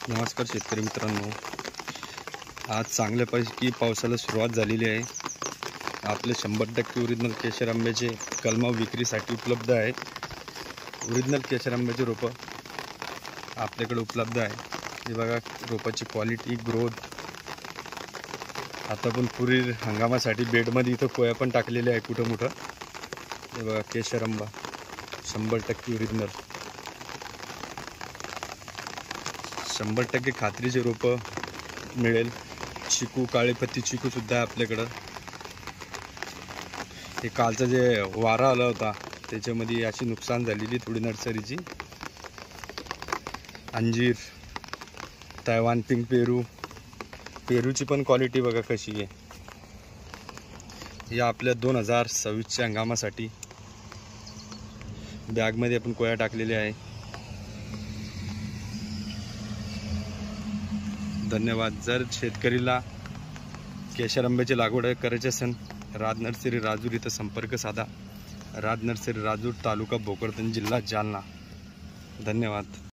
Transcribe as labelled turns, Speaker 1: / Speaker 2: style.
Speaker 1: नमस्कार शेतकरी मित्रांनो, आज चांगल्यापैकी पावसाला सुरुवात झालेली आहे। आपले 100% ओरिजिनल केशर आंब्याचे कलम विक्रीसाठी उपलब्ध आहे। ओरिजिनल केशर आंब्याचे रोपं आपल्याकडे उपलब्ध आहे। हे बघा रोपाची क्वालिटी, ग्रोथ। आता पण पुरी हंगामासाठी बेडमध्ये इथं कोया पण टाकलेले आहे कुठं मोठं। हे बघा केशर आंबा 100% ओरिजिनल, 100% खात्रीचे रोपं मिळेल। चिकू, काळेपत्ती चिकू सुद्धा आहे आपल्याकडं। हे कालचा जे वारा आला होता त्याच्यामध्ये अशी नुकसान झालेली थोडी नर्सरीची। अंजीर, तैवान पिंक पेरू, पेरूची पण क्वालिटी बघा कशी आहे। या आपल्या 2026च्या हंगामासाठी बॅगमध्ये आपण कोया टाकलेले आहे। धन्यवाद। जर शेतकरीला केशर आंब्याची लागवड करायची असेल, राज नर्सरी राजूर इथं संपर्क साधा। राज नर्सरी राजूर, तालुका भोकरदन, जिल्हा जालना। धन्यवाद।